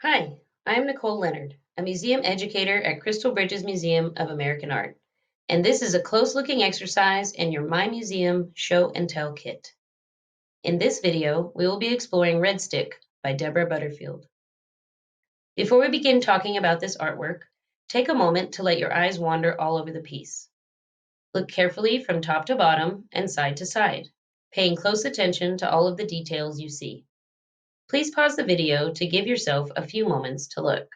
Hi, I'm Nicole Leonard, a museum educator at Crystal Bridges Museum of American Art, and this is a close looking exercise in your My Museum Show and Tell kit. In this video, we will be exploring Redstick by Deborah Butterfield. Before we begin talking about this artwork, take a moment to let your eyes wander all over the piece. Look carefully from top to bottom and side to side, paying close attention to all of the details you see. Please pause the video to give yourself a few moments to look.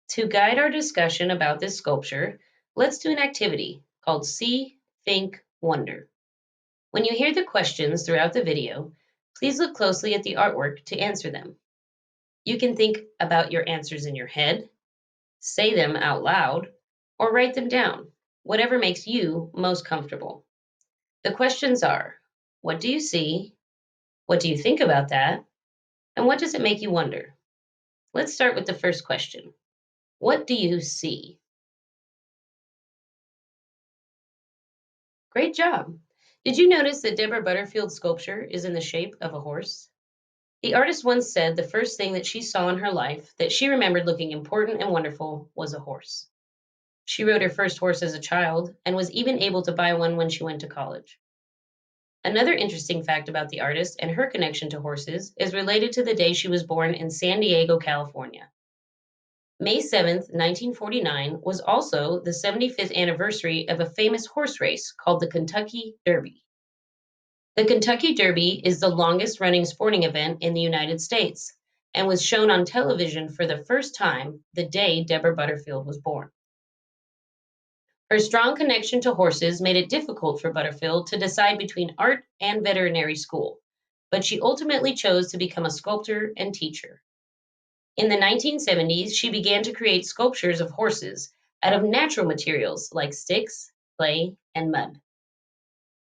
To guide our discussion about this sculpture, let's do an activity called See, Think, Wonder. When you hear the questions throughout the video, please look closely at the artwork to answer them. You can think about your answers in your head, say them out loud, or write them down, whatever makes you most comfortable. The questions are, what do you see? What do you think about that? And what does it make you wonder? Let's start with the first question. What do you see? Great job. Did you notice that Deborah Butterfield's sculpture is in the shape of a horse? The artist once said the first thing that she saw in her life that she remembered looking important and wonderful was a horse. She rode her first horse as a child and was even able to buy one when she went to college. Another interesting fact about the artist and her connection to horses is related to the day she was born in San Diego, California. May 7th, 1949 was also the 75th anniversary of a famous horse race called the Kentucky Derby. The Kentucky Derby is the longest running sporting event in the United States and was shown on television for the first time the day Deborah Butterfield was born. Her strong connection to horses made it difficult for Butterfield to decide between art and veterinary school, but she ultimately chose to become a sculptor and teacher. In the 1970s, she began to create sculptures of horses out of natural materials like sticks, clay, and mud.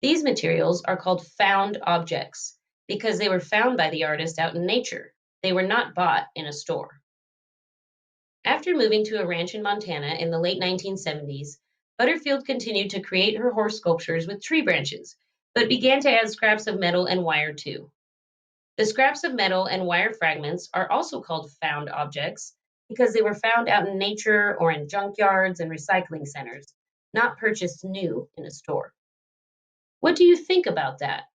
These materials are called found objects because they were found by the artist out in nature. They were not bought in a store. After moving to a ranch in Montana in the late 1970s, Butterfield continued to create her horse sculptures with tree branches, but began to add scraps of metal and wire too. The scraps of metal and wire fragments are also called found objects because they were found out in nature or in junkyards and recycling centers, not purchased new in a store. What do you think about that?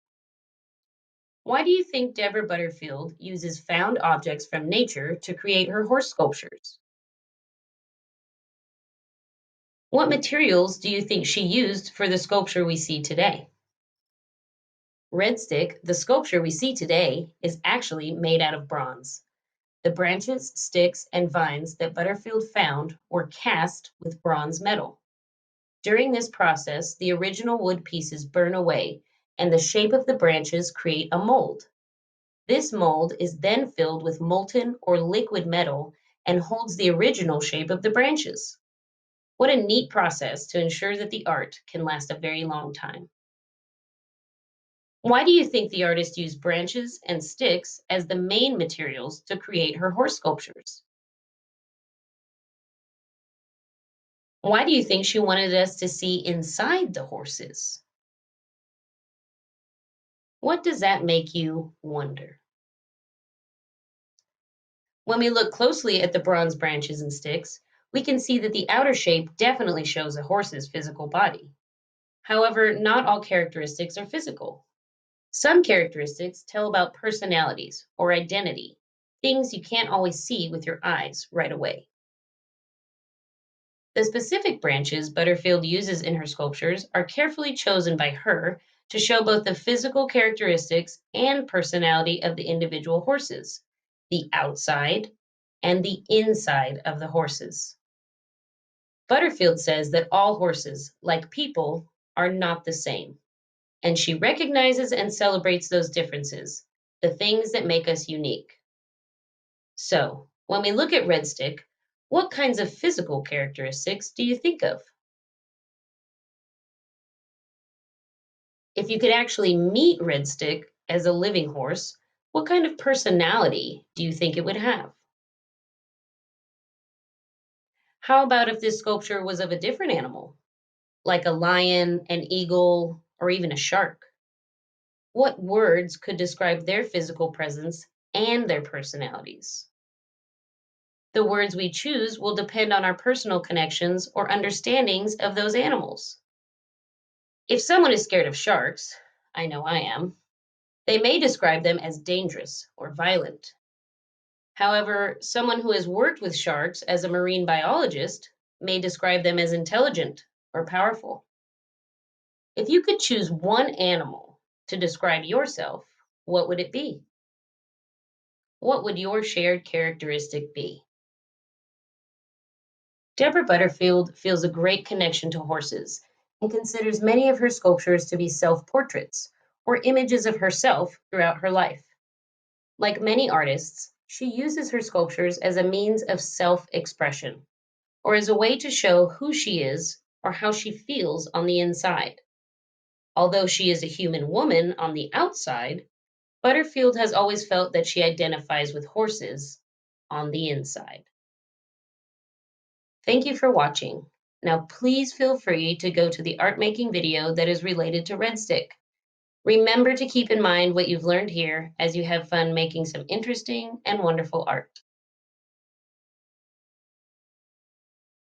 Why do you think Deborah Butterfield uses found objects from nature to create her horse sculptures? What materials do you think she used for the sculpture we see today? Redstick, the sculpture we see today, is actually made out of bronze. The branches, sticks, and vines that Butterfield found were cast with bronze metal. During this process, the original wood pieces burn away, and the shape of the branches create a mold. This mold is then filled with molten or liquid metal and holds the original shape of the branches. What a neat process to ensure that the art can last a very long time. Why do you think the artist used branches and sticks as the main materials to create her horse sculptures? Why do you think she wanted us to see inside the horses? What does that make you wonder? When we look closely at the bronze branches and sticks, we can see that the outer shape definitely shows a horse's physical body. However, not all characteristics are physical. Some characteristics tell about personalities or identity, things you can't always see with your eyes right away. The specific branches Butterfield uses in her sculptures are carefully chosen by her to show both the physical characteristics and personality of the individual horses, the outside and the inside of the horses. Butterfield says that all horses, like people, are not the same, and she recognizes and celebrates those differences, the things that make us unique. So, when we look at Redstick, what kinds of physical characteristics do you think of? If you could actually meet Redstick as a living horse, what kind of personality do you think it would have? How about if this sculpture was of a different animal, like a lion, an eagle, or even a shark? What words could describe their physical presence and their personalities? The words we choose will depend on our personal connections or understandings of those animals. If someone is scared of sharks, I know I am, they may describe them as dangerous or violent. However, someone who has worked with sharks as a marine biologist may describe them as intelligent or powerful. If you could choose one animal to describe yourself, what would it be? What would your shared characteristic be? Deborah Butterfield feels a great connection to horses and considers many of her sculptures to be self portraits or images of herself throughout her life. Like many artists, she uses her sculptures as a means of self expression or as a way to show who she is or how she feels on the inside. Although she is a human woman on the outside, Butterfield has always felt that she identifies with horses on the inside. Thank you for watching. Now please feel free to go to the art making video that is related to Redstick. Remember to keep in mind what you've learned here as you have fun making some interesting and wonderful art.